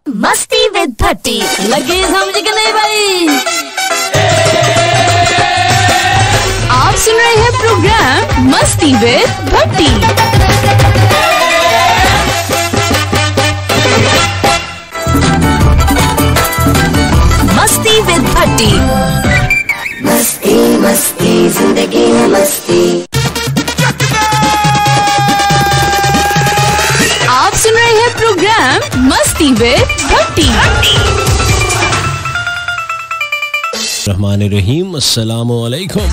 मस्ती विद भट्टी लगे समझ के नहीं भाई। आप सुन रहे हैं प्रोग्राम मस्ती विद भट्टी। मस्ती विद भट्टी। मस्ती मस्ती जिंदगी है मस्ती। आप सुन रहे हैं प्रोग्राम मस्ती विद भट्टी। रहमानिर्रहीम, अस्सलामु अलैकुम।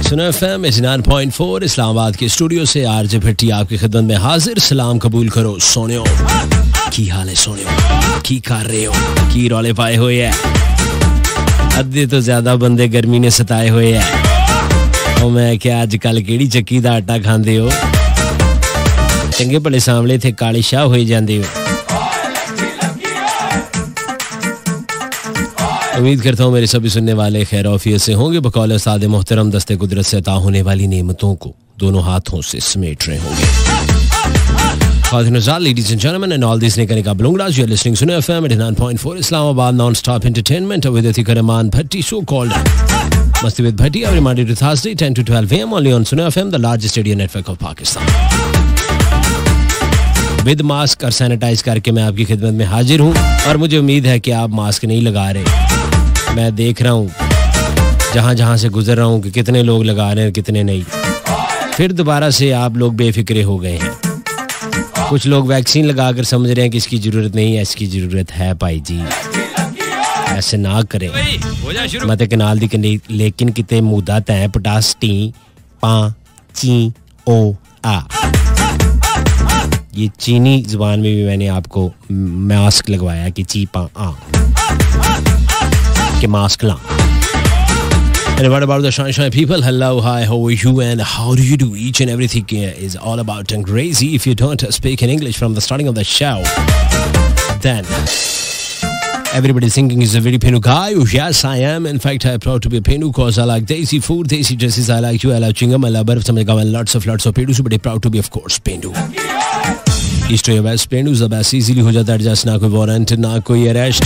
सुना FM 89.4 इस्लामाबाद के स्टूडियो से आरजे भट्टी आपकी खिदमत में हाजिर। सलाम कबूल करो सोनियो, की हाल है सोनियो, की कर रहे हो, की रौले पाए हुए है। अद्धे तो ज्यादा बंदे गर्मी ने सताए हुए है। और मैं क्या अजकल केड़ी चक्की दा आटा खांदे हो, चंगे भले सामले थे काले शाह हो जाते हो। उम्मीद करता हूँ मेरे सभी सुनने वाले खैर औफियत से होंगे। बकौल उस्ताद मोहतरम दस्ते कुदरत से अता होने वाली नेमतों को दोनों हाथों से समेट रहे होंगे। Ladies and gentlemen, and all these Nikka Nikka Blungras, you are listening to FM 89.4 Islamabad non-stop entertainment with Atika Rahman Bhatti, so-called Masti with Bhatti, every Monday to Thursday 10 to 12 a.m. only on Suno FM, the largest radio network of Pakistan. With mask और sanitise करके मैं आपकी खिदमत में हाजिर हूँ और मुझे उम्मीद है कि आप मास्क नहीं लगा रहे। मैं देख रहा हूँ जहाँ जहाँ से गुजर रहा हूँ कि कितने लोग लगा रहे हैं कितने नहीं। फिर दोबारा से आप लोग बेफिक्रे हो गए हैं। कुछ लोग वैक्सीन लगाकर समझ रहे हैं कि इसकी जरूरत नहीं है, इसकी जरूरत है भाई जी। ऐसे ना करें मत कनाल दी कनी, लेकिन किते मुद्दा तय पटास टी पा ची ओ आ। ये चीनी जुबान में भी मैंने आपको मास्क लगवाया कि ची पा आ के मास्क ला। And what about the sunshine people? Hello, hi, how are you and how do you do? Each and everything is all about and crazy. If you don't speak in English from the starting of the show, then everybody's thinking he's a very Penu guy. Oh, yes, I am. In fact, I'm proud to be a Penu because I like Desi food, Desi dresses. I like you, I like chingam, I love barf, and lots of Penu. So, but I'm proud to be, of course, Penu. East to your best, Penu's the best. Easily हो जाता है adjust, ना कोई warrant, ना कोई arrest.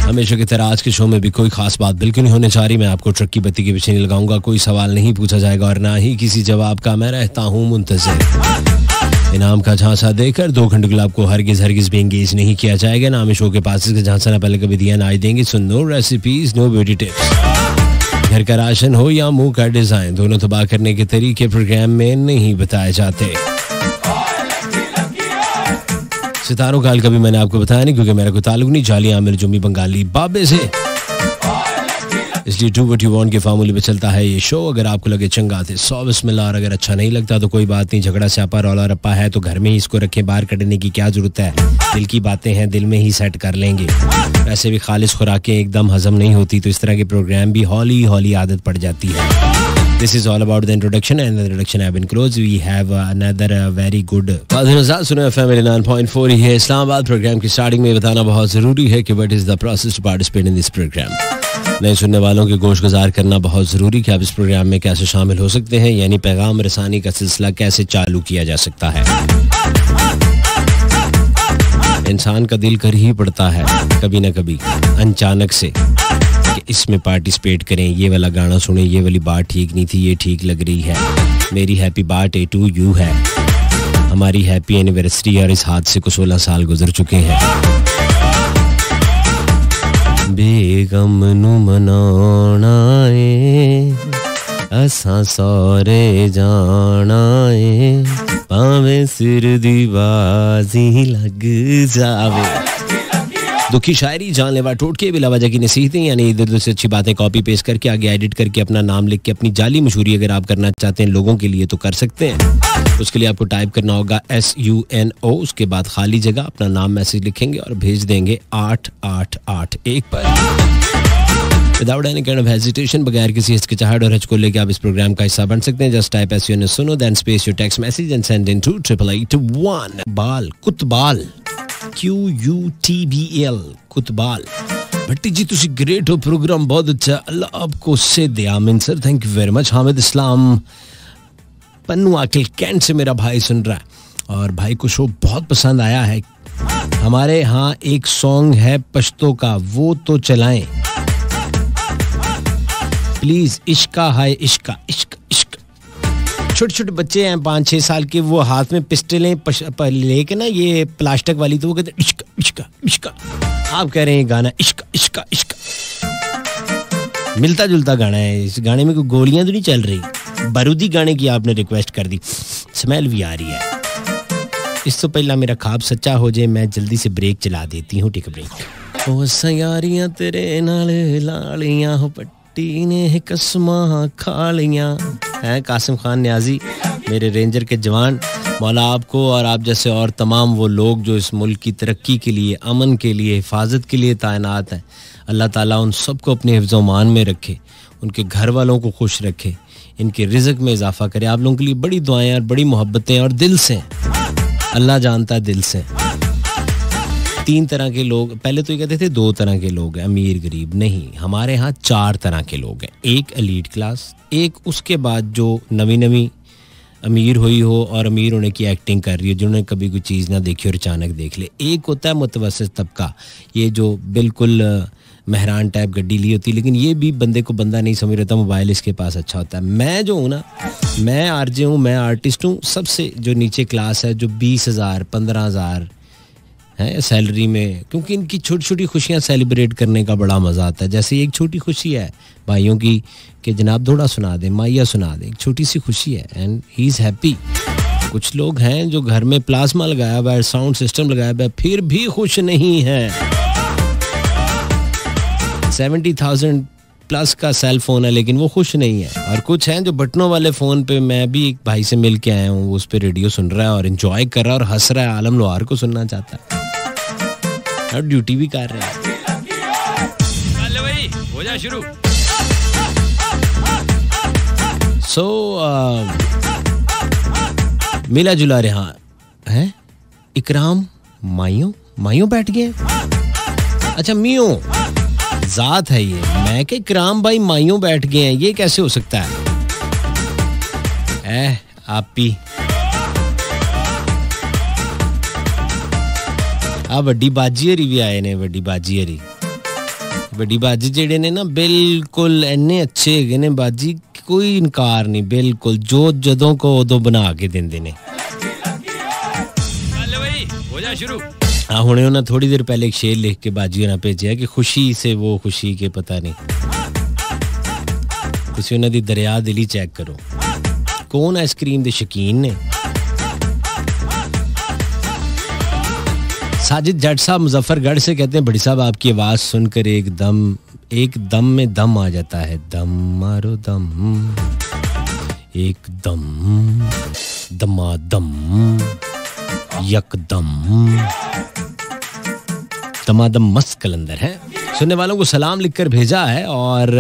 हमेशा की तरह आज के शो में भी कोई खास बात बिल्कुल नहीं होने चाह रही। मैं आपको ट्रक की बत्ती के पीछे नहीं लगाऊंगा, कोई सवाल नहीं पूछा जाएगा और ना ही किसी जवाब का मैं रहता हूँ मुंतज़िर। इनाम का झांसा देकर 2 घंटे गुलाब को हरगिज भी एंगेज नहीं किया जाएगा। ना हमें शो के पास इसका झांसा ना पहले कभी दिया ना आज देंगे। So no recipes, no beauty tips. घर का राशन हो या मुंह का डिजाइन, दोनों तबाह करने के तरीके प्रोग्राम में नहीं बताए जाते। सितारों का हाल कभी मैंने आपको बताया नहीं क्योंकि मेरा कोई ताल्लुक नहीं जाली आमिर जुम्मी बंगाली बाबे से, इसलिए डू व्हाट यू वांट के फार्मूले पे चलता है ये शो। अगर आपको लगे चंगा थे 100 बिस्मिल्लाह, और अगर अच्छा नहीं लगता तो कोई बात नहीं। झगड़ा स्यापा रौला रप्पा है तो घर में ही इसको रखें, बाहर कटने की क्या जरूरत है। दिल की बातें हैं दिल में ही सेट कर लेंगे। वैसे भी खालिश खुराकें एकदम हजम नहीं होती तो इस तरह के प्रोग्राम भी हौली हौली आदत पड़ जाती है। This is all about the introduction and the introduction have been closed. We have another very good सुनो FM 89.4 ही है इस्लामाबाद। प्रोग्राम की स्टार्टिंग में बताना बहुत ज़रूरी है कि what is the process to participate in this program. नए सुनने वालों के गोश गुजार करना बहुत ज़रूरी कि आप इस प्रोग्राम में कैसे शामिल हो सकते हैं, यानी पैगाम रसानी का सिलसिला कैसे चालू किया जा सकता है। इंसान का दिल कर ही पड़ता है कभी ना कभी अचानक से कि इसमें पार्टिसिपेट करें, ये वाला गाना सुने, ये वाली बात ठीक नहीं थी, ये ठीक लग रही है। मेरी हैप्पी बर्थडे टू यू है, हमारी हैप्पी एनिवर्सरी और इस हादसे को 16 साल गुजर चुके हैं। बेगम नु मनाना है असा सारे जाना है, पावे सिर दी बाजी लग जावे। दुखी शायरी जानलेवा टोटके बिला वजह की नसीहतें, यानी इधर उधर से अच्छी बातें कॉपी पेस्ट करके आगे एडिट करके अपना नाम लिख के अपनी जाली मशहूरी अगर आप करना चाहते हैं लोगों के लिए तो कर सकते हैं। उसके लिए आपको टाइप करना होगा SUNO, उसके बाद खाली जगह अपना नाम मैसेज लिखेंगे और भेज देंगे 8881 पर। Without any kind of hesitation, बगैर किसी हिचकिचाहट और हच को लेकर आप इस प्रोग्राम का हिस्सा बन सकते हैं। जस्ट टाइप SUNO सुनो, then space your text message and send in to 8881। बाल कुतबाल QUTBAL कुतबाल। भट्टी जी तुसी ग्रेट हो, प्रोग्राम बहुत अच्छा, अल्लाह आपको से दे आमीन sir, thank you very much. Hamid Islam Pannu Aqil Cantt से मेरा भाई सुन रहा है और भाई को शो बहुत पसंद आया है। हमारे यहाँ एक सॉन्ग है पश्तो का, वो तो चलाएं प्लीज। इश्का हाय इश्का, इश्क इश्क। छोटे छोटे बच्चे हैं 5-6 साल के, वो हाथ में पिस्टलें लेके ना ये प्लास्टिक वाली, तो वो कहते हैं इश्का इश्का इश्का। आप कह रहे हैं गाना इश्का इश्का इश्का। मिलता जुलता गाना है, इस गाने में कोई गोलियां तो नहीं चल रही। बारूदी गाने की आपने रिक्वेस्ट कर दी, स्मेल भी आ रही है। इस तो पहला मेरा ख्वाब सच्चा हो जाए, मैं जल्दी से ब्रेक चला देती हूँ। टिक ब्रेक। ओ सयारियां तेरे नाल लालियां हो, पट्टी ने कसमां खा लियां। हैं कासिम खान न्याजी, मेरे रेंजर के जवान, मौला आपको और आप जैसे और तमाम वो लोग जो इस मुल्क की तरक्की के लिए, अमन के लिए, हिफाजत के लिए तैनात हैं, अल्लाह ताला उन सबको अपने हिफ्ज़-ओ-मान में रखे, उनके घर वालों को खुश रखे, इनके रिज़्क़ में इजाफा करे। आप लोगों के लिए बड़ी दुआएं और बड़ी मोहब्बतें, और दिल से, अल्लाह जानता है दिल से। 3 तरह के लोग, पहले तो ये कहते थे 2 तरह के लोग हैं, अमीर गरीब। नहीं, हमारे यहाँ 4 तरह के लोग हैं। एक एलीट क्लास, एक उसके बाद जो नवी नवी अमीर हुई हो और अमीर होने की एक्टिंग कर रही है, जिन्होंने कभी कोई चीज़ ना देखी और अचानक देख ले। एक होता है मुतवस्सित तबका, ये जो बिल्कुल मेहरान टाइप गड्डी ली होती, लेकिन ये भी बंदे को बंदा नहीं समझ रहता, मोबाइल इसके पास अच्छा होता है। मैं जो हूँ ना, मैं आरजे हूँ, मैं आर्टिस्ट हूँ। सबसे जो नीचे क्लास है, जो 20,000 15,000 है सैलरी में, क्योंकि इनकी छोटी छोटी खुशियाँ सेलिब्रेट करने का बड़ा मज़ा आता है। जैसे एक छोटी खुशी है भाइयों की कि जनाब थोड़ा सुना दें, माइया सुना दें, एक छोटी सी खुशी है एंड ही इज़ हैप्पी। कुछ लोग हैं जो घर में प्लाज्मा लगाया हुआ है, साउंड सिस्टम लगाया हुआ है, फिर भी खुश नहीं है। 70,000 प्लस का सेल फोन है, लेकिन वो खुश नहीं है। और कुछ हैं जो बटनों वाले फ़ोन पे, मैं भी एक भाई से मिल के आया हूँ, उस पर रेडियो सुन रहा है और एंजॉय कर रहा है और हंस रहा है, आलम लोहार को सुनना चाहता है और ड्यूटी भी कर रहा है। भाई हो जा शुरू। मिला जुला रहा है। इकराम माइयों बैठ गए। अच्छा मियों जात है ये, मैं के इकराम भाई माइयों बैठ गए हैं, ये कैसे हो सकता है? आपी आ वड्डी बाजी हरी भी आए ने। वड्डी बाजी जेड़े ने ना बिल्कुल इन्ने अच्छे है ने बाजी, कोई इनकार नहीं, बिल्कुल जो जदों को उदों बना के देंदे ने। हो जा शुरू। हाँ हुणे उन्हें थोड़ी देर पहले एक शेर लिख के बाजी होना भेजा कि खुशी से वो खुशी के पता नहीं। तुसी उन्हें दी दरिया दिली चेक करो, कौन आइसक्रीम दे शकीन ने। साजिद जट साहब मुजफ्फरगढ़ से कहते हैं बड़ी साहब आपकी आवाज़ सुनकर एक दम में दम आ जाता है। दम मारो दम, एक दम दमादम यकदम दमादम मस्त कलंदर है। सुनने वालों को सलाम लिखकर भेजा है और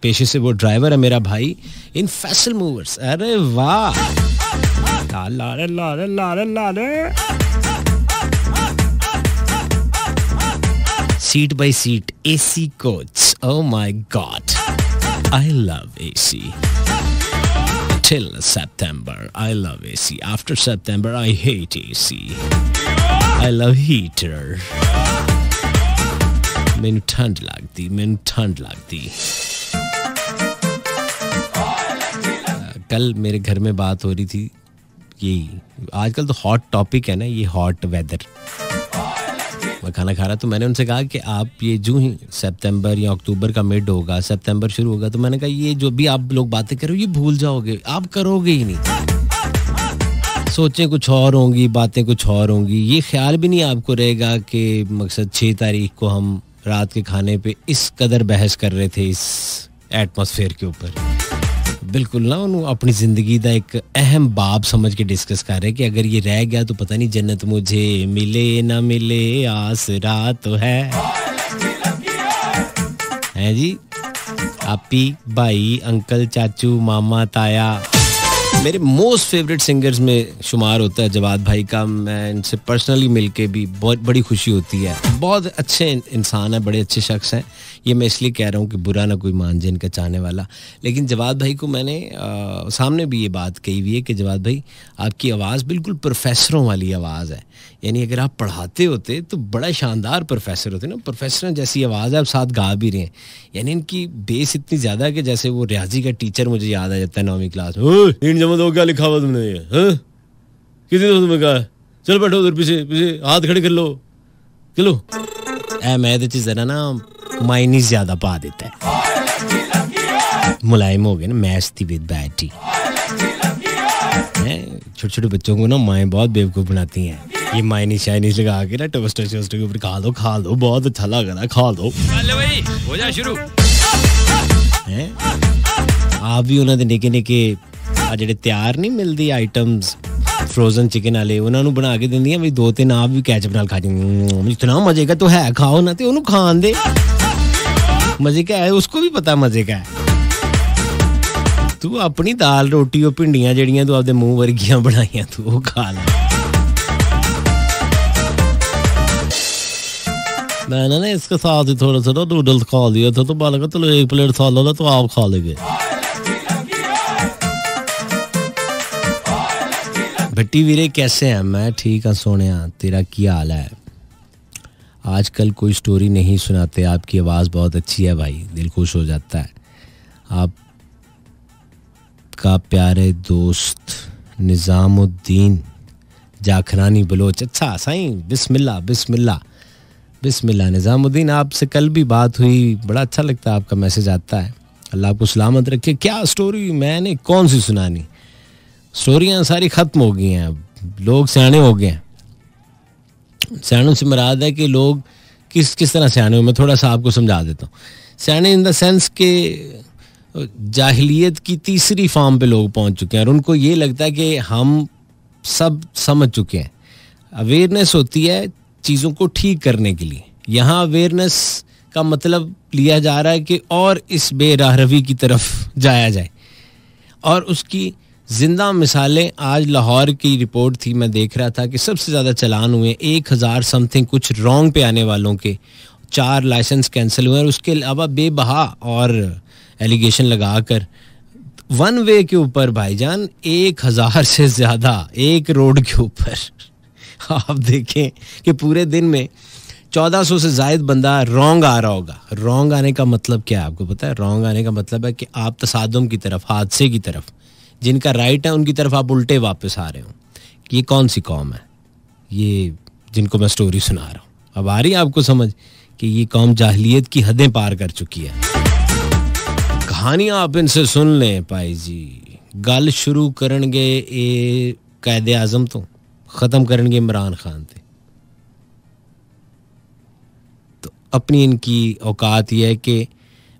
पेशे से वो ड्राइवर है मेरा भाई इन फैसल मूवर्स। अरे वाह, लारे लारे लारे लारे। Seat by seat AC coach, oh my God, I love AC. Till September, I love AC. After September, I hate AC. I love heater. मैनू ठंड लगती। कल मेरे घर में बात हो रही थी, यही आजकल तो हॉट टॉपिक है ना, ये हॉट वेदर। मैं खाना खा रहा तो मैंने उनसे कहा कि आप ये जो ही सितंबर या अक्टूबर का मिड होगा, सितंबर शुरू होगा, तो मैंने कहा ये जो भी आप लोग बातें कर रहे हो ये भूल जाओगे, आप करोगे ही नहीं। सोचें कुछ और होंगी, बातें कुछ और होंगी, ये ख्याल भी नहीं आपको रहेगा कि मकसद 6 तारीख को हम रात के खाने पे इस कदर बहस कर रहे थे इस एटमॉस्फेयर के ऊपर। बिल्कुल ना, उन्होंने अपनी ज़िंदगी का एक अहम बाब समझ के डिस्कस कर रहे कि अगर ये रह गया तो पता नहीं जन्नत मुझे मिले ना मिले, आसरा तो है जी। आपी भाई अंकल चाचू मामा ताया मेरे मोस्ट फेवरेट सिंगर्स में शुमार होता है जवाद भाई का। मैं इनसे पर्सनली मिलके भी बहुत बड़ी खुशी होती है। बहुत अच्छे इंसान है, बड़े अच्छे शख्स हैं। ये मैं इसलिए कह रहा हूँ कि बुरा ना कोई मान जाए इनका चाहने वाला। लेकिन जवाद भाई को मैंने सामने भी ये बात कही हुई है कि जवाद भाई आपकी आवाज़ बिल्कुल प्रोफेसरों वाली आवाज़ है। यानी अगर आप पढ़ाते होते तो बड़ा शानदार प्रोफेसर होते ना। प्रोफेसर जैसी आवाज़ है, आप साथ गा भी रहे हैं। यानी इनकी बेस इतनी ज़्यादा है कि जैसे वो रियाजी का टीचर मुझे याद आ जाता है 9वीं क्लास में। इन जमा दो, क्या लिखा हुआ तुमने ये? किसी ने तुम्हें कहा चल बैठो उधर, पीछे पीछे हाथ खड़े कर लो, चलो। मैथ चीज जरा ना माइनस ज्यादा पा देता है। मुलायम हो गए ना, मैथ्स थी विद बैटी। छोटे छोटे बच्चों को ना माएँ बहुत बेवकूफ बनाती हैं। ये माइनस शाइनिस लगा के ना टोस्टर शोस्टर के ऊपर खा दो, बहुत अच्छा लग रहा है, खा दो। भाई हो जा शुरू। आप भी उन्होंने निके निके ਜਿਹੜੇ ਤਿਆਰ ਨਹੀਂ ਮਿਲਦੀ ਆਈਟਮਸ ਫਰੋਜ਼ਨ ਚਿਕਨ ਵਾਲੇ, ਉਹਨਾਂ ਨੂੰ ਬਣਾ ਕੇ ਦਿੰਦੀਆਂ ਵੀ 2-3 ਆਪ ਵੀ ਕੈਚਅਪ ਨਾਲ ਖਾ ਜਾਂਦੇ। ਇਤਨਾ ਮਜ਼ੇ का तो है, ਖਾਓ ਨਾ ਤੇ ਉਹਨੂੰ ਖਾਣ ਦੇ। मजे का है, उसको भी पता मजे का है। तू अपनी दाल रोटी और भिंडियां जड़ियां तू आपदे मुंह वर्गियां बनाइयां तू वो खा ले। मैंने ना इसके साथ ही थोड़ा सा नूडल्स खा लिया था, तो बालक चलो 1 प्लेट खा लो तो आप खा लेंगे। भट्टी वीरे कैसे हैं? मैं ठीक हाँ सोने, तेरा क्या हाल है? आजकल कोई स्टोरी नहीं सुनाते, आपकी आवाज़ बहुत अच्छी है भाई, दिल खुश हो जाता है। आप का प्यारे दोस्त निज़ामुद्दीन जाखरानी बलोच। अच्छा साईं, बिस्मिल्लाह बिस्मिल्लाह बिस्मिल्लाह। निज़ामुद्दीन, आपसे कल भी बात हुई, बड़ा अच्छा लगता है, आपका मैसेज आता है। अल्लाह आपको सलामत रखे। क्या स्टोरी? मैंने कौन सी सुनानी? स्टोरियाँ सारी ख़त्म हो गई हैं, अब लोग सियाने हो गए हैं। सियानों से मुराद है कि लोग किस तरह सियाने हो, मैं थोड़ा सा आपको समझा देता हूँ। सियाने इन द सेंस के जाहिलियत की तीसरी फॉर्म पे लोग पहुँच चुके हैं और उनको ये लगता है कि हम सब समझ चुके हैं। अवेयरनेस होती है चीज़ों को ठीक करने के लिए। यहाँ अवेयरनेस का मतलब लिया जा रहा है कि और इस बेराहरवी की तरफ जाया जाए, और उसकी जिंदा मिसालें आज लाहौर की रिपोर्ट थी, मैं देख रहा था कि सबसे ज़्यादा चलान हुए 1000 समथिंग कुछ रॉन्ग पे आने वालों के, 4 लाइसेंस कैंसिल हुए और उसके अलावा बेबहा और एलिगेशन लगाकर वन वे के ऊपर भाईजान 1000 से ज़्यादा एक रोड के ऊपर। आप देखें कि पूरे दिन में 1400 से ज़ायद बंदा रॉन्ग आ रहा होगा। रॉन्ग आने का मतलब क्या है आपको पता है? रॉन्ग आने का मतलब है कि आप तसादुम की तरफ, हादसे की तरफ, जिनका राइट है उनकी तरफ आप उल्टे वापस आ रहे हो। कि ये कौन सी कौम है ये जिनको मैं स्टोरी सुना रहा हूँ? अब आ रही है आपको समझ कि ये कौम जाहिलियत की हदें पार कर चुकी है। कहानियां आप इनसे सुन लें पाई जी। गल शुरू करनगे ए कायदे आजम तो ख़त्म करनगे इमरान खान थे। तो अपनी इनकी औकात ये है कि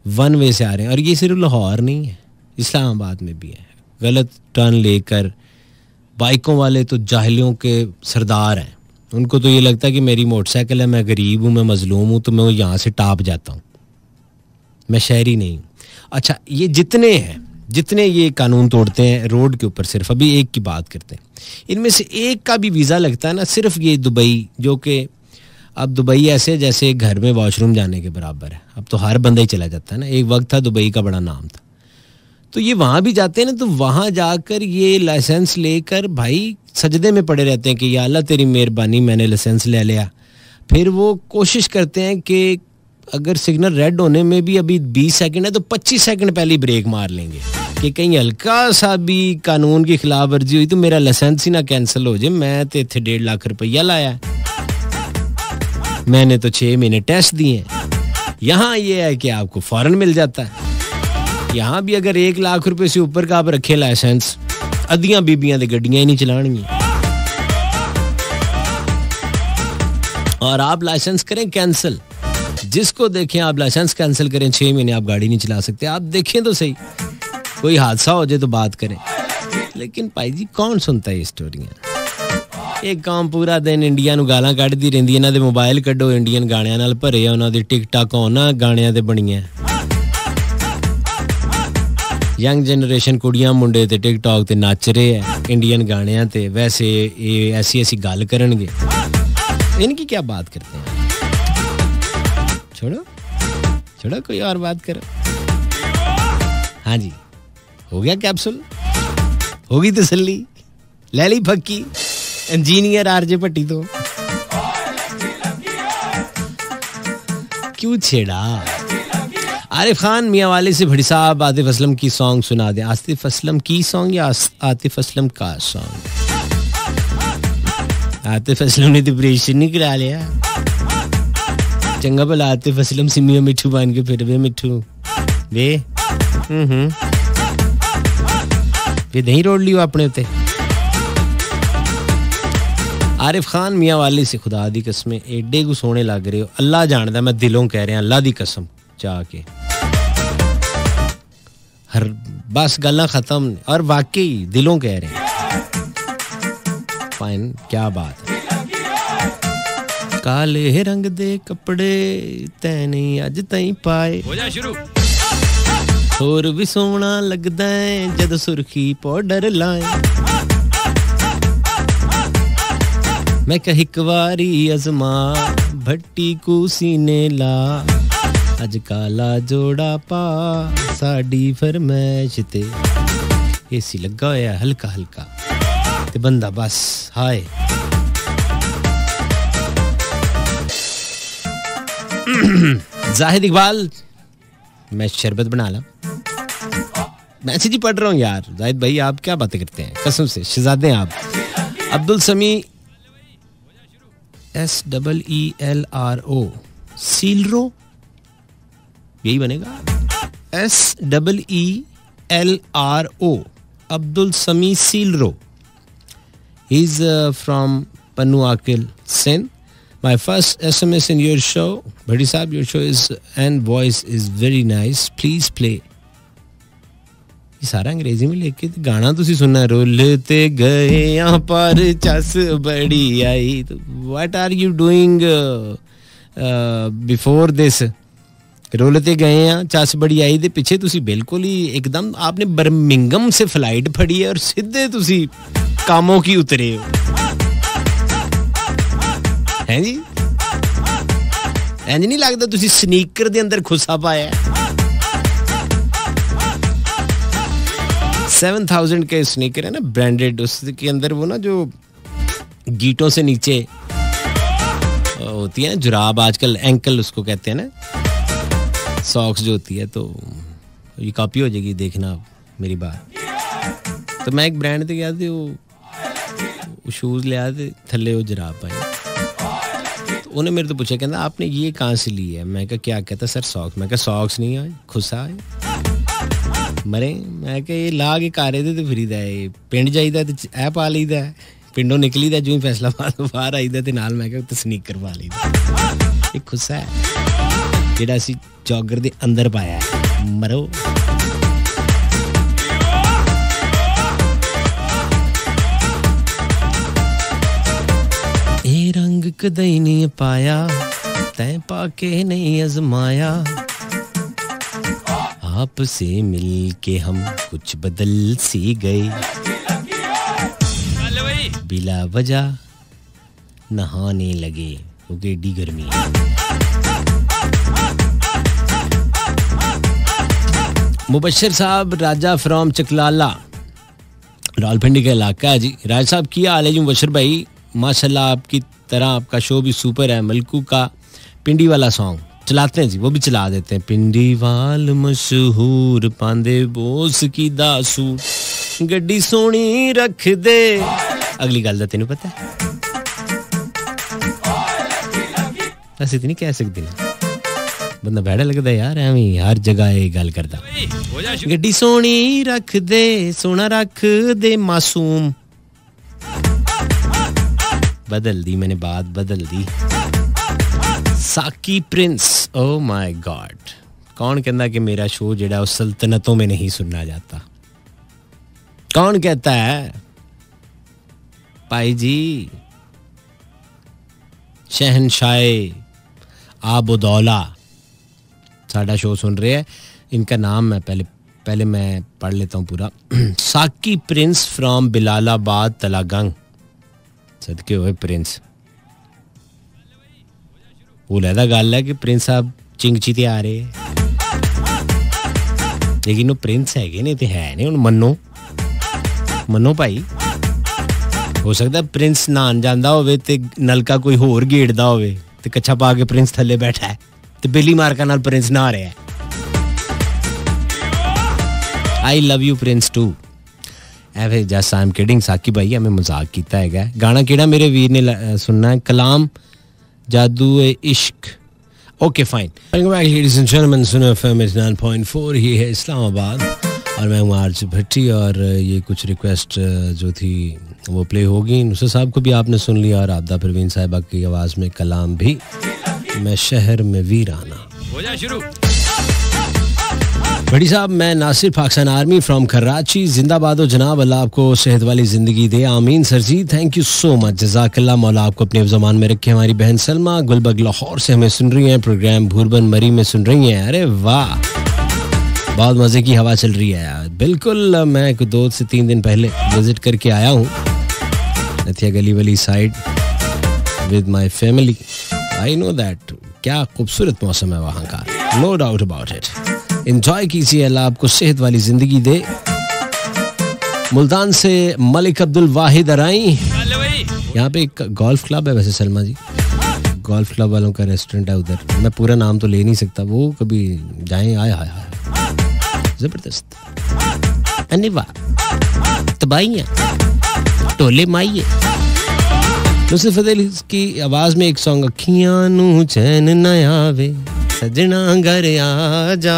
वन वे से आ रहे हैं, और ये सिर्फ लाहौर नहीं है, इस्लामाबाद में भी है। गलत टर्न लेकर बाइकों वाले तो जाहिलियों के सरदार हैं। उनको तो ये लगता है कि मेरी मोटरसाइकिल है, मैं गरीब हूँ, मैं मजलूम हूँ, तो मैं यहाँ से टाप जाता हूँ, मैं शहरी नहीं हूँ। अच्छा, ये जितने ये कानून तोड़ते हैं रोड के ऊपर, सिर्फ अभी एक की बात करते हैं, इनमें से एक का भी वीज़ा लगता है ना, सिर्फ ये दुबई, जो कि अब दुबई ऐसे जैसे घर में वॉशरूम जाने के बराबर है। अब तो हर बंदा ही चला जाता है ना। एक वक्त था दुबई का बड़ा नाम था, तो ये वहाँ भी जाते हैं ना, तो वहाँ जाकर ये लाइसेंस लेकर भाई सजदे में पड़े रहते हैं कि या अल्लाह तेरी मेहरबानी मैंने लाइसेंस ले लिया। फिर वो कोशिश करते हैं कि अगर सिग्नल रेड होने में भी अभी 20 सेकंड है तो 25 सेकंड पहले ब्रेक मार लेंगे कि कहीं हल्का सा भी कानून की खिलाफ वर्जी हुई तो मेरा लाइसेंस ही ना कैंसिल हो जाए। मैं तो इतने 1.5 लाख रुपया लाया, मैंने तो 6 महीने टेस्ट दिए हैं। यहाँ ये है कि आपको फौरन मिल जाता है। यहाँ भी अगर 1 लाख रुपए से ऊपर का आप रखे लाइसेंस, अद्धियां बीबियां दे गड्डियां ही नहीं चलानी, और आप लाइसेंस करें कैंसिल। जिसको देखें आप लाइसेंस कैंसिल करें, 6 महीने आप गाड़ी नहीं चला सकते। आप देखें तो सही, कोई हादसा हो जाए तो बात करें। लेकिन भाई जी कौन सुनता है ये स्टोरियां? एक काम पूरा दिन इंडिया नूं गालां कढदी रहिंदी, इन्हां दे मोबाइल कढो, इंडियन गाणियां नाल भरे, उन्हां दी टिकटाक उन्हां गाणियां ते बणीआं। यंग जनरेशन कुड़ियां मुंडे ते टिकटॉक ते नच रहे हैं इंडियन गाणियां ते, वैसे ये ऐसी ऐसी गल करनगे, इनकी क्या बात करते हैं। छोड़ो छोड़ो, कोई और बात करो। हाँ जी, हो गया कैप्सूल, होगी तसल्ली, ले ली फक्की इंजीनियर आरजे भट्टी तो। क्यों छेड़ा। आरिफ खान मियांवाली से भड़ी साहब आतिफ असलम की सॉन्ग सुना दें। आतिफ असलम की सॉन्ग या आतिफ असलम का सॉन्ग? आतिफ असलम ने डिप्रेशन नहीं करा लिया। चंगा भला आतिफ असलम सिमिया मिठू बन के फिर वे मिठू वे ये नहीं रोड लियो अपने उते। आरिफ खान मियांवाली से खुदा दी कसमें एडे को सोने लग रहे हो, अल्लाह जानदा, मैं दिलों कह रहा अल्लाह दी कसम जाके हर बस गल्ला खत्म, और वाकई दिलों कह रहे हैं। फाइन, क्या बात है। काले रंग दे कपड़े तैने अज तई पाए, हो जा शुरू। होर भी सोहना लगदा है जद सुर्खी पाउडर लाए। मैं कह एक वारी अजमा भट्टी को सीने ला, अज काला जोड़ा पा साडी फरमैश ते। एसी लगा होया हल्का हल्का ते बंदा बस हाय। जाहिद इकबाल, मैं शरबत बना ला। मैसेज ही पढ़ रहा हूँ यार। जाहिद भाई आप क्या बातें करते हैं, कसम से शहजादे आप। अब्दुल समी SEELRO, सीलरो, यही बनेगा SEELRO, Abdul Sami Seelro. He is from Pano Aqil Sindh. My first SMS in your show, Bhadi Saab, your show is and voice is very nice. Please play. ये सारा अंग्रेजी में लेके गाना तुसी सुनना। रोलते गए यहाँ पर चस बड़ी आई। What are you doing before this? रोलते गए यहाँ चस बड़ी आई दे पीछे तुसी बिल्कुल ही एकदम आपने बर्मिंगम से फ्लाइट फड़ी है और सीधे तुसी कामों की उतरे हो। हैं जी, इंज नहीं लगता तुसी स्नीकर दे अंदर खुसा पाया। 7000 के स्नीकर है ना ब्रांडेड, उसके अंदर वो ना जो गीटों से नीचे होती है जुराब, आजकल एंकल उसको कहते हैं ना, सॉक्स जो होती है। तो ये कॉपी हो जाएगी, देखना आप मेरी बात। तो मैं एक ब्रांड ते गया थे, वो शूज ले आए थे, थल्ले वो जुराब पाए। उन्हें मेरे तो पूछा, कहता आपने ये कहाँ से ली है? मैं कहा क्या? कहता सर सॉक्स। मैं कहा सॉक्स नहीं है, खुसा है मरे। मैं कहा ये ला के कारे दे फिरी दा है, पिंड जाईदा ते ऐ पा लीदा है, पिंडों निकली दा जो फैसलाबाद बाहर आई दा ते नाल मैं कहा स्नीकर पा लीदा। ये खुसा है जेड़ा असी जॉगर दे अंदर पाया है, मरो। रंग कदई नहीं पाया तैं पाके नहीं अजमाया, आपसे मिल के हम कुछ बदल सी गए, बिला वजह नहाने लगे हो गई डी गर्मी। मुबशर साहब राजा फ्रॉम चकलाला, रावलपिंडी का इलाका है जी। राज साहब क्या हाल है जी? मुबशर भाई माशाल्लाह आपकी तरह आपका शो भी सुपर है। मलकू का पिंडी वाला सॉन्ग चलाते हैं जी, वो भी चला देते हैं। पिंडी वाल मशहूर पांदे बोस की दासू, गड्डी सोनी रख दे। अगली गल दा तेनू पता है? ऐसे तो नहीं कह सकते ना, बंदा बैठा लगता यार एवं हर जगह ये गल करता। गड्डी सोनी रख दे, सोना रख दे मासूम। बदल दी मैंने, बात बदल दी। साकी प्रिंस, ओ माय गॉड, कौन कहता कि मेरा शो जेड़ा उस सल्तनतों में नहीं सुनना जाता? कौन कहता है? भाई जी शहनशाह आबोदौला साडा शो सुन रहे हैं। इनका नाम मैं पहले पहले मैं पढ़ लेता हूँ पूरा। साकी प्रिंस फ्रॉम बिलालाबाद तलागंग, सदके हुए प्रिंस। वो लहदा गल है कि प्रिंस साहब चिंगची ते आ रहे, लेकिन वो प्रिंस है नहीं तो है नहीं। हुण मनो भाई, हो सकता प्रिंस नहान जांदा होवे ते नलका कोई होर गेड़दा होवे ते कच्छा पा के प्रिंस थल्ले बैठा है ते बिल्ली मारका नाल प्रिंस नहा रहा है। I love you Prince too. एवे just I am kidding Saqi भाई, हमें मजाक कीता है। गाना केड़ा मेरे वीर ने सुनना है? कलाम जादू इश्क। Okay fine. Ladies and gentleman, सुनो एफएम 9.4, ये है इस्लामाबाद और मैं हूँ आरजे भट्टी। और ये कुछ रिक्वेस्ट जो थी वो प्ले होगी। नुसरत साहब को भी आपने सुन लिया और आबदा परवीन साहिबा की आवाज़ में कलाम भी। मैं शहर में वीराना। हो जा शुरू। बड़ी साहब, मैं नासिर पाकिस्तान आर्मी फ्रॉम कराची, जिंदाबाद हो जनाब, अल्लाह आपको सेहत वाली जिंदगी दे, आमीन sir ji, thank you so much, जज़ाकल्लाह, मौला आपको अपने ज़मान में रखे। हमारी बहन सलमा गुलबर्ग लाहौर से हमें सुन रही हैं, प्रोग्राम भूरबन मरी में सुन रही हैं। अरे वाह, बहुत मज़े की हवा चल रही है यार। बिल्कुल, मैं 2 से 3 दिन पहले विजिट करके आया हूँ नथिया गली वाली side with my family. I know that क्या खूबसूरत मौसम है वहाँ का, no doubt about it. Enjoy कीजिए, अल्लाह आपको सेहत वाली जिंदगी दे। मुल्तान से मलिक अब्दुल वाहिद अराई। यहाँ पे एक गोल्फ क्लब है वैसे सलमा जी, गोल्फ क्लब वालों का रेस्टोरेंट है उधर। मैं पूरा नाम तो ले नहीं सकता, वो कभी जाएं। आए हाय हाय, जबरदस्त अनिवा तबाइयां टोले माइये। नुसरत फतेह की आवाज में एक सॉन्ग, अखियां नू चैन न आवे सजना घर आ जा।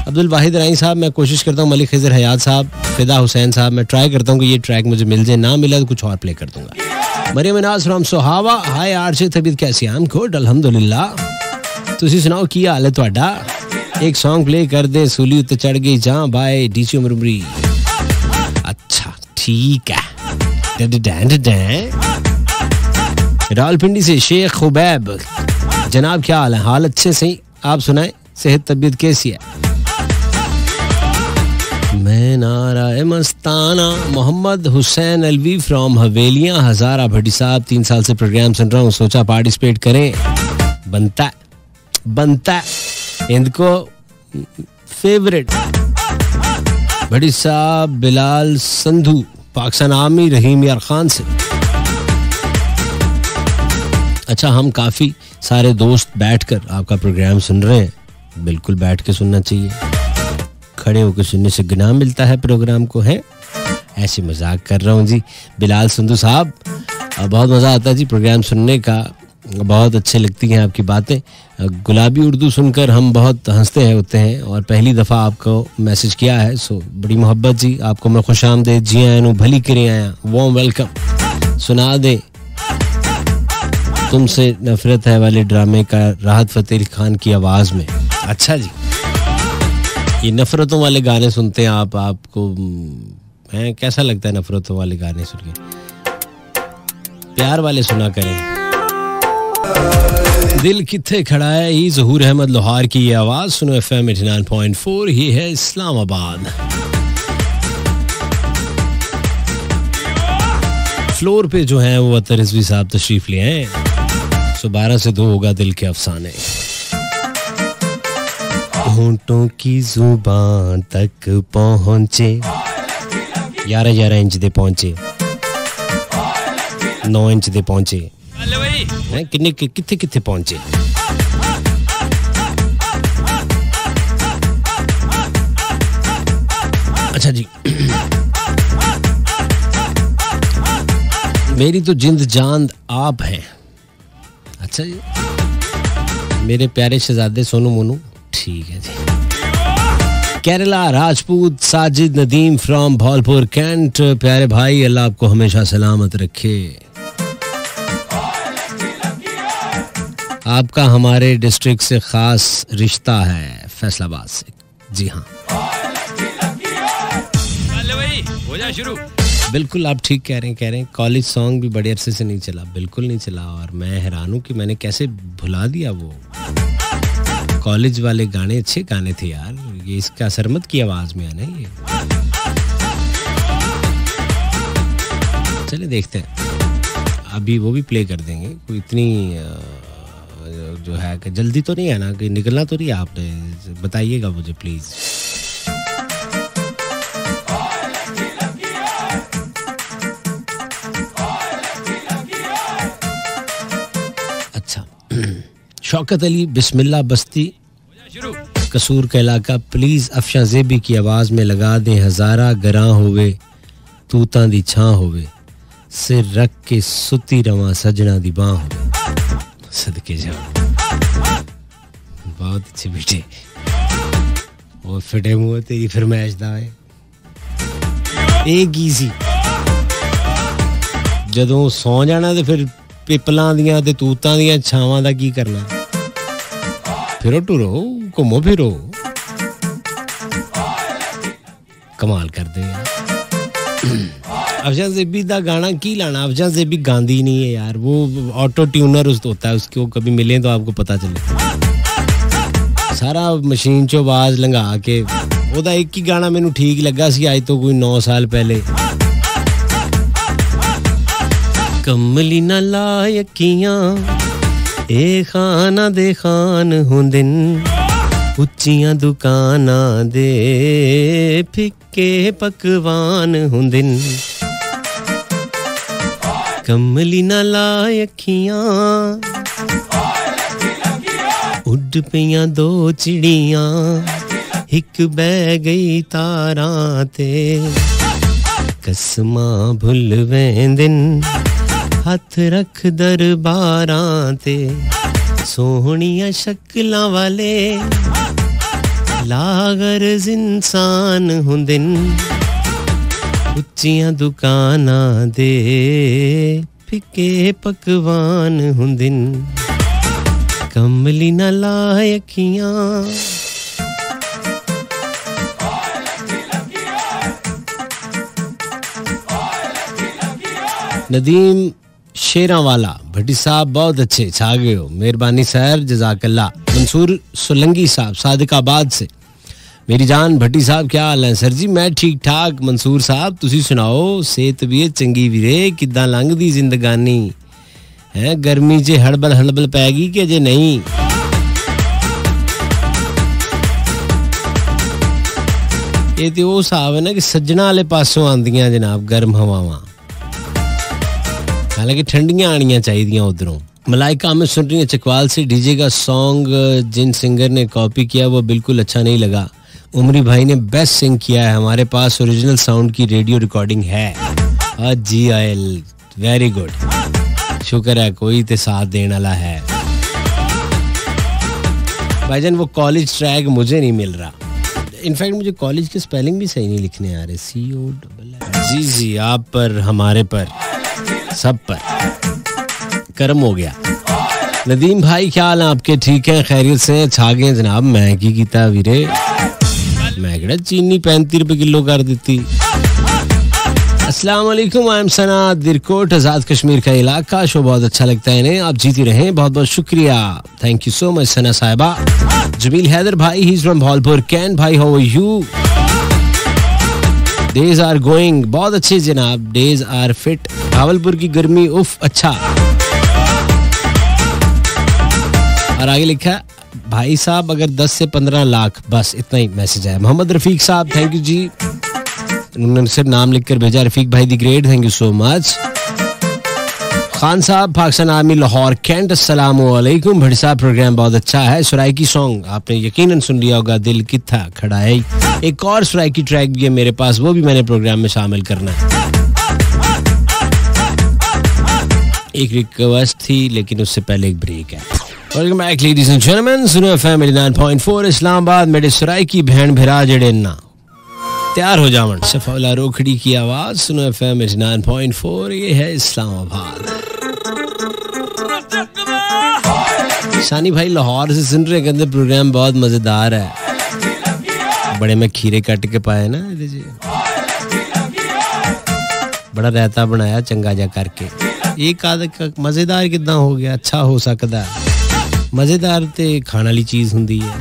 अब्दुल वाहिद राई साहब, मैं कोशिश करता हूँ, मलिक खिजर हयात साहब, फिदा हुसैन साहब, मैं ट्राई करता हूँ कि ये ट्रैक मुझे मिल जाए, ना मिला तो कुछ और प्ले कर दूंगा। मरियम नाज फ्रॉम सोहावा, हाय आरजे, तबीयत कैसी? आई एम गुड अल्हम्दुलिल्लाह। तुसी सुनाओ की हाल है तुहाडा? एक सॉन्ग प्ले कर दे, सूली उत्ते चढ़ गई जां बाय डीसी उमरी। अच्छा ठीक है। रावलपिंडी से शेख खुबैब, जनाब क्या हाल है? हाल अच्छे से, आप सुनाए, सेहत तबीयत कैसी है? मैं नारा मस्ताना। मोहम्मद हुसैन अलवी फ्रॉम हवेलियां हजारा, भट्टी साहब 3 साल से प्रोग्राम सुन रहा हूँ, सोचा पार्टिसिपेट करें। बनता इनको फेवरेट। भट्टी साहब बिलाल संधू पाकिस्तान आर्मी, रहीम यार खान से। अच्छा, हम काफ़ी सारे दोस्त बैठकर आपका प्रोग्राम सुन रहे हैं, बिल्कुल बैठ के सुनना चाहिए, खड़े होकर सुनने से गुनाह मिलता है प्रोग्राम को, है ऐसे मजाक कर रहा हूँ जी। बिलाल संधू साहब, बहुत मज़ा आता है जी प्रोग्राम सुनने का, बहुत अच्छे लगती हैं आपकी बातें। गुलाबी उर्दू सुनकर हम बहुत हंसते होते हैं और पहली दफ़ा आपको मैसेज किया है, सो बड़ी मोहब्बत जी, आपको मैं खुश आमदेद जी आया भली करे आया, वार्म वेलकम। सुना दे तुमसे नफरत है वाले ड्रामे का राहत फतेह खान की आवाज़ में। अच्छा जी, ये नफरतों वाले गाने सुनते हैं आप, आपको है कैसा लगता है नफरतों वाले गाने सुन के? प्यार वाले सुना करें। दिल किथे खड़ा है, ही ज़हूर अहमद लोहार की ये आवाज़। सुनो एफएम 89.4, ये है इस्लामाबाद। फ्लोर पे जो है वो अतर रिजवी साहब तशरीफ ले आए। 12 से 2 होगा दिल के अफसाने। होंठों की जुबान तक पहुंचे, 11 इंच दे पहुंचे, 9 इंच दे पहुंचे, किन्ने किथे किथे पहुंचे। अच्छा जी, मेरी तो जिंद जान आप हैं। अच्छा जी, मेरे प्यारे शहजादे सोनू मोनू, ठीक है जी। केरला राजपूत साजिद नदीम फ्रॉम भोलपुर कैंट, प्यारे भाई अल्लाह आपको हमेशा सलामत रखे। आपका हमारे डिस्ट्रिक्ट से खास रिश्ता है, फैसलाबाद से। जी हाँ, हो जा शुरू। बिल्कुल आप ठीक कह रहे हैं। कॉलेज सॉन्ग भी बड़े अरसे से नहीं चला, बिल्कुल नहीं चला, और मैं हैरान हूँ कि मैंने कैसे भुला दिया। वो कॉलेज वाले गाने अच्छे गाने थे यार, ये इसका सरमत की आवाज में आना ये। चले देखते हैं, अभी वो भी प्ले कर देंगे। कोई इतनी जो है कि जल्दी तो नहीं है ना, कि निकलना तो नहीं है आपने, बताइएगा मुझे प्लीज। अच्छा शौकत अली बिस्मिल्लाह बस्ती कसूर का इलाका, प्लीज अफशा ज़ेबी की आवाज में लगा दें हजारा गरां होवे तूतां दी छां होवे, सिर रख के सुती रवां सजना दी बां होवे। सदके जाओ, बहुत अच्छे बेटे, वो फिटे मुंह तेरी फरमाइश दा है। एक ईजी जदों सौ जाना ते फिर पिपलां दियां ते तूतां दियां छावां दा की करना, फिरो टुरो घूमो फिरो, कमाल कर दे यार। अफजा ज़ेबी दा गाना की लाना, अफजा ज़ेबी गांधी नहीं है यार, वो ऑटो ट्यूनर होता है, उसको कभी मिले तो आपको पता चले। सारा मशीन चो आवाज लंघा के, ओदा एक ही गाना मैनू ठीक लगा सी आज तो कोई 9 साल पहले। कमली ना लायकियां ए खाना दे खान हुंदिन, उच्चियां दुकानां दे फिक्के पकवान हुंदिन। कमली ना लायकियां उड़ पियां दो चिड़ियां, एक बह गई तारां ते, कसमां भुल वेंदिन हथ रख दरबारां ते, सोहणियां शक्लां वाले लागरज इंसान हुंदिन, उच्चियां दुकानां दे फिक्के पकवान हुंदिन। कमली ना लायकियां। नदीम शेरा वाला भट्टी साहब बहुत अच्छे छा गए हो, मेहरबानी सर, जजाकल्ला। मंसूर सोलंगी साहब सादिकाबाद से, मेरी जान भट्टी साहब क्या हाल है? सर जी मैं ठीक ठाक। मंसूर साहब तुसी सुनाओ, सेहत भी चंगी वीरे, किद्दां लंघदी जिंदगानी है? गर्मी च हड़बल पैगी कि अजे नहीं? ये तो वो हिसाब है ना कि सज्जना वाले पासों आंदियां जनाब गर्म हवावां, हालांकि ठंडियां आनियां चाहिए उधरों। मलाइका में सुन रही है चकवाल से, डीजे का सॉन्ग जिन सिंगर ने कॉपी किया वो बिल्कुल अच्छा नहीं लगा। उमरी भाई ने बेस्ट सिंग किया है, हमारे पास ओरिजिनल साउंड की रेडियो रिकॉर्डिंग है। जी आयल वेरी गुड, शुक्र है कोई ते साथ देने वाला है। भाईजान वो कॉलेज ट्रैक मुझे नहीं मिल रहा, इनफैक्ट मुझे कॉलेज के स्पेलिंग भी सही नहीं लिखने आ रहे। CO जी आप पर, हमारे पर, सब पर कर्म हो गया। नदीम भाई क्या हाल है आपके? ठीक है, खैरियत से छा गए जनाब। मैं की कीता वीरे, मैं केड़ा चीनी 35 रुपए किलो कर दी। अस्सलाम वालेकुम, आई एम सना दिरकोट, आजाद कश्मीर का इलाका। शो बहुत अच्छा लगता है इन्हें, आप जीती रहें, बहुत बहुत शुक्रिया, thank you so much Sana साहिबा। जमील हैदर भाई, ही इज फ्रॉम भावलपुर। कैन भाई how are you? Days are going, बहुत अच्छे जनाब, डेज आर फिट। भावलपुर की गर्मी उफ अच्छा। और आगे लिखा भाई साहब अगर 10 से 15 लाख, बस इतना ही मैसेज है। मोहम्मद रफीक साहब थैंक यू जी, उन्होंने सिर्फ नाम लिखकर भेजा। रफीक भाई the great, thank you so much. Khan साहब पाकिस्तान आर्मी लाहौर कैंट, अस्सलाम वालेकुम। भट्टी साहब प्रोग्राम बहुत अच्छा है। सुराइकी सॉन्ग आपने यकीनन सुन लिया होगा, दिल कित्था खड़ा है। एक और सुराइकी ट्रैक भी है मेरे पास, वो भी मैंने प्रोग्राम में शामिल करना है। एक रिक्वेस्ट थी लेकिन उससे पहले एक ब्रेक है। Welcome back ladies and gentleman, सुनो एफएम 89.4 इस्लामाबाद। मेरे सुराइकी बहन भिरा जड़े ना तैयार हो जावन, सफौला रोखड़ी की आवाज। सुनो एफएम 89.4, ये है इस्लामाबाद। सानी भाई लाहौर से सुन रहे, कहते प्रोग्राम बहुत मजेदार है। बड़े में खीरे कट के पाए ना, बड़ा रायता बनाया चंगा जा करके। एक आदत मजेदार कितना हो गया, अच्छा हो सकता है। मजेदार ते खाने वाली चीज हुंदी है,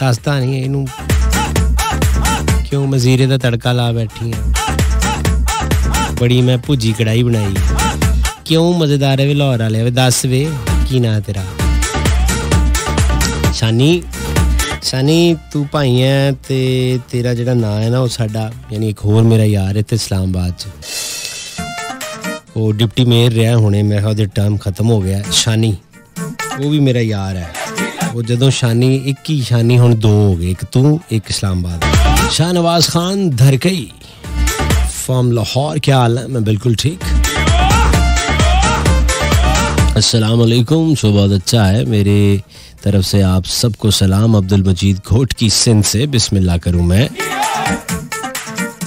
दसदा नहीं इनू क्यों मजीरे दा तड़का ला बैठी है बड़ी मैं भुजी कढ़ाई बनाई क्यों मजेदार है वे लाहौर वाले वे दस वे की ना तेरा शानी तू भाई है ते तेरा जेड़ा नाम है ना वो साडा यानी एक होर मेरा यार है ते इस्लामाबाद च वो डिप्टी मेयर रहा हुणे मेरे ख्याल टर्म खत्म हो गया शानी वो भी मेरा यार है वो जदों शानी एक ही शानी हुण दो हो गए एक तू एक इस्लामाबाद शाहनवाज खान धरकई फ्रॉम लाहौर क्या हाल है मैं बिल्कुल ठीक अस्सलाम वालेकुम शो बहुत अच्छा है मेरे तरफ से आप सबको सलाम अब्दुल मजीद घोट की सिंध से बिस्मिल्लाह करूं मैं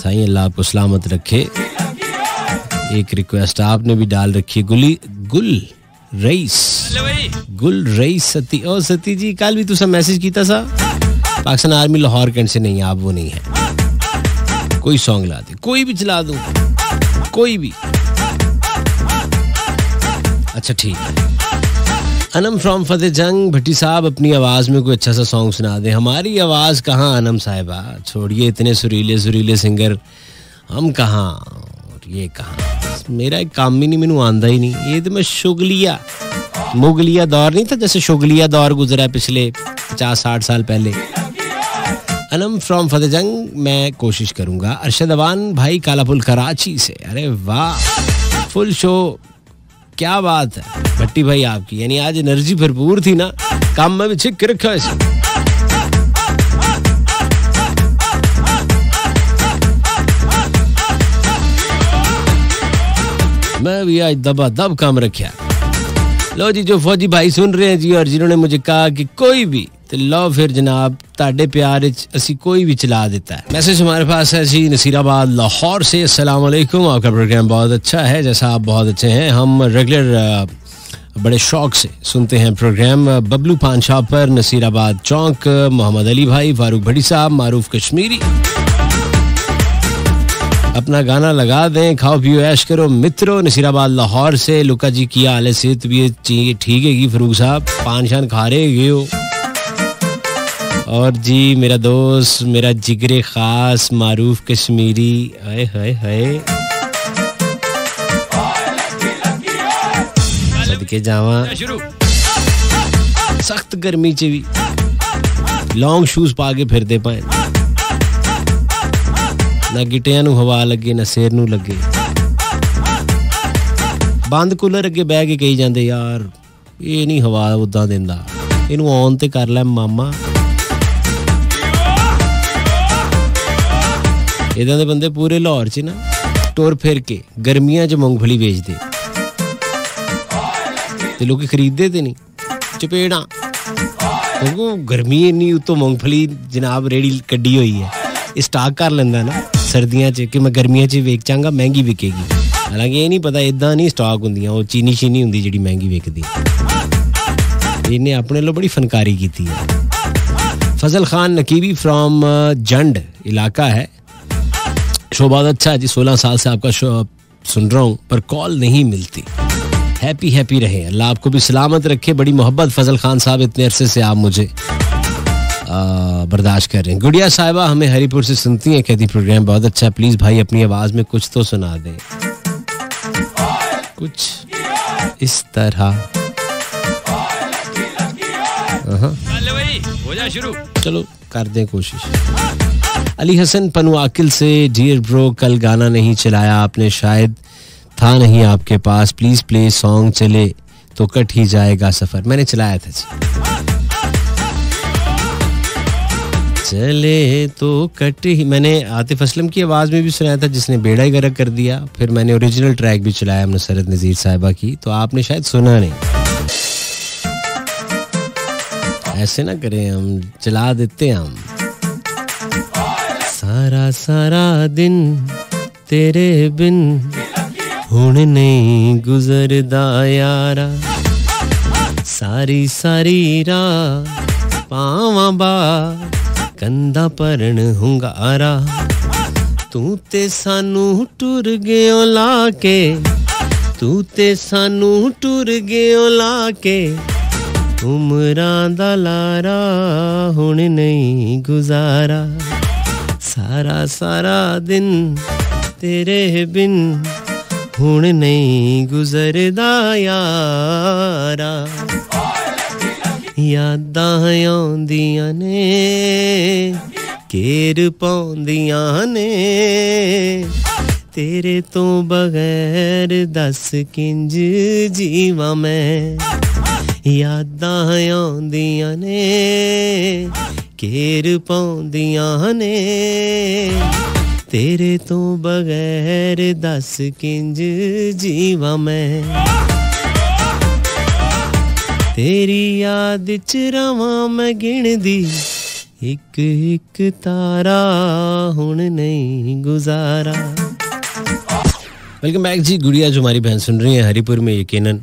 साईं अल्लाह आपको सलामत रखे एक रिक्वेस्ट आपने भी डाल रखी है गुल रईस सती ओ सती जी कल भी तुसा मैसेज कीता सा पाकिस्तान आर्मी लाहौर कैंट से नहीं आप वो नहीं है कोई सॉन्ग ला दे कोई भी चला दूं कोई भी अच्छा ठीक है अनम फ्रॉम फतेह जंग भट्टी साहब अपनी आवाज में कोई अच्छा सा सॉन्ग सुना दे हमारी आवाज कहाँ अनम साहिबा छोड़िए इतने सुरीले सिंगर हम कहाँ और ये कहाँ मेरा एक काम ही नहीं मैनू आंदा ही नहीं ये तो मैं मुगलिया दौर नहीं था जैसे शुगलिया दौर गुजरा है पिछले 50-60 साल पहले अनम फ्रॉम फतेह जंग मैं कोशिश करूंगा अरशद अवान भाई कालापुल कराची से अरे वाह फुल शो क्या बात है भट्टी भाई आपकी यानी आज एनर्जी भरपूर थी ना काम में भी छिक रखा है मैं भी आज दबा काम रखा लो जी जो फौजी भाई सुन रहे हैं जी और जिन्होंने मुझे कहा कि कोई भी तो लो फिर जनाब ताड़े प्यार असी कोई भी चला देता है मैसेज हमारे पास है जी नसीराबाद लाहौर से अस्सलाम वालेकुम आपका प्रोग्राम बहुत अच्छा है जैसा आप बहुत अच्छे हैं हम रेगुलर बड़े शौक से सुनते हैं प्रोग्राम बबलू पान शॉप पर नसीराबाद चौक मोहम्मद अली भाई फारूक भट्टी साहब मारूफ कश्मीरी अपना गाना लगा दें खाओ पियो ऐश करो मित्रों नसीराबाद लाहौर से लुका जी किया हाल से तबीयत ठीक है कि फरूक साहब पान शान खा रहे गए हो और जी मेरा दोस्त मेरा जिगरे खास मारूफ कश्मीरी हाय हाय हाय सदके जावा सख्त गर्मी च भी लॉन्ग शूज पा के फिरदे पाए ना गिटियां नू हवा लगे ना सिर नू लगे बंद कूलर अगे बह के कही जांदे यार ये नहीं हवा उदा दिंदा इनू ऑन ते कर लै मामा इदां दे बंदे पूरे लाहौर च ना टुर फिर के गर्मियां च मूंगफली बेचदे ते लोग खरीददे ते नहीं चपेड़ा क्योंकि गर्मी इन्नी उतो मूंगफली जनाब रेड़ी कड्डी हुई है स्टाक कर लेंदा ना सर्दियां च कि मैं गर्मियां च वेचांगा महंगी विकेगी हालांकि ये नहीं पता इदां नहीं स्टाक हुंदियां वो चीनी शीनी हुंदी जिहड़ी महंगी विकदी इन्हें अपने लो बड़ी फनकारी की थी फजल खान नकीबी फ्रॉम जंड इलाका है शो बहुत अच्छा है जी 16 साल से आपका शो सुन रहा हूँ पर कॉल नहीं मिलती हैप्पी रहे अल्लाह आपको भी सलामत रखे बड़ी मोहब्बत फजल खान साहब इतने अरसे से आप मुझे बर्दाश्त कर रहे हैं गुड़िया साहिबा हमें हरीपुर से सुनती हैं कहती प्रोग्राम बहुत अच्छा है प्लीज भाई अपनी आवाज में कुछ तो सुना दें कुछ इस तरह शुरू चलो कर दें कोशिश अली हसन पनुआकिल से डियर ब्रो कल गाना नहीं चलाया आपने शायद था नहीं आपके पास प्लीज प्ले सॉन्ग चले तो कट ही जाएगा सफर मैंने चलाया था चले तो कट ही मैंने आतिफ असलम की आवाज में भी सुनाया था जिसने बेड़ा ही गर्क कर दिया फिर मैंने ओरिजिनल ट्रैक भी चलाया नुसरत नजीर साहिबा की तो आपने शायद सुना नहीं ऐसे ना करें हम चला देते हम सारा दिन तेरे बिन हुण नहीं गुजरदा यारा सारी रात पावां बा कंधा परन हुंगारा तू ते सानू टुर गयो लाके तू ते सानू टुर गयो लाके उमरां दा लारा हुण नहीं गुजारा सारा सारा दिन तेरे बिन हुण नहीं गुजरदा यारा यादां आउंदियां ने केर पाउंदियां ने तेरे तो बगैर दस किंज जीवा मैं यादां आउंदियां ने केर पाउंदियां ने तेरे तो बगैर दस किंज जीवा मैं तेरी याद च रवां मैं गिणदी एक एक तारा हुण नहीं गुजारा। वेलकम बैक जी। गुड़िया जो हमारी बहन सुन रही है हरिपुर में, यकीनन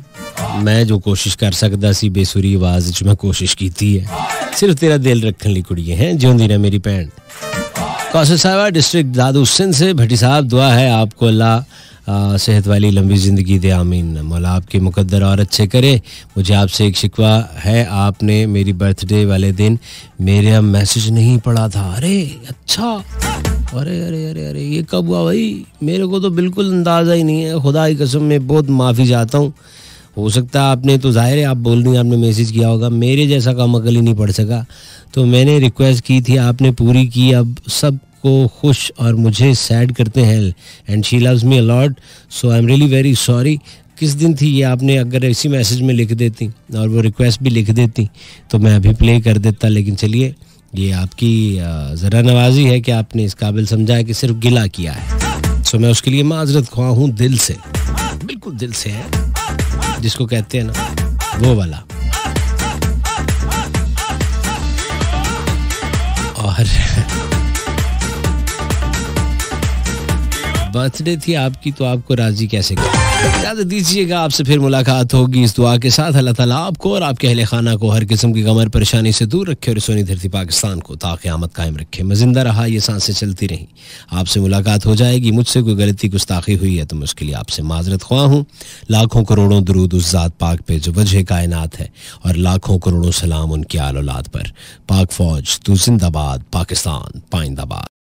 मैं जो कोशिश कर सकदा सी बेसुरी आवाज च मैं कोशिश कीती है। सिर्फ तेरा दिल रखन ली कुड़िए हैं जिंदी ना मेरी भैन। कौसर साहिबा डिस्ट्रिक्ट दादू सिंध से। भट्टी साहब दुआ है आपको अल्लाह सेहत वाली लंबी ज़िंदगी दे, आमीन। मौला आपके मुकद्दर और अच्छे करे। मुझे आपसे एक शिकवा है, आपने मेरी बर्थडे वाले दिन मेरा मैसेज नहीं पढ़ा था। अरे अच्छा, अरे अरे अरे अरे ये कब हुआ भाई? मेरे को तो बिल्कुल अंदाज़ा ही नहीं है, खुदा की कसम मैं बहुत माफ़ी चाहता हूँ। हो सकता है आपने तो ज़ाहिर है आप बोल रही हैं आपने मैसेज किया होगा, मेरे जैसा काम अकल ही नहीं पढ़ सका। तो मैंने रिक्वेस्ट की थी, आपने पूरी की। अब सब को खुश और मुझे सैड करते हैं and she loves me a lot, so I am really very sorry. किस दिन थी ये? आपने अगर इसी मैसेज में लिख देती और वो रिक्वेस्ट भी लिख देती तो मैं अभी प्ले कर देता। लेकिन चलिए, ये आपकी ज़रा नवाजी है कि आपने इस काबिल समझा है कि सिर्फ गिला किया है। सो मैं उसके लिए माजरत ख्वाह हूँ दिल से, बिल्कुल दिल से है, जिसको कहते हैं ना वो वाला। और बर्थडे थी आपकी तो आपको राजी कैसे कर? इजाज़त दीजिएगा, आपसे फिर मुलाकात होगी इस दुआ के साथ। अल्लाह ताला आपको और आपके अहले खाना को हर किस्म की गमर परेशानी से दूर रखे और सोनी धरती पाकिस्तान को ता क़यामत कायम रखे। मैं जिंदा रहा, ये सांसें चलती रहीं, आपसे मुलाकात हो जाएगी। मुझसे कोई गलती गुस्ताखी हुई है तो मैं उसके लिए आपसे माजरत ख्वाह हूँ। लाखों करोड़ों दुरूद उस ज़ात पाक पे जो वजह कायनात है, और लाखों करोड़ों सलाम उनकी आल औलाद पर। पाक फौज तू जिंदाबाद, पाकिस्तान पाइंदाबाद।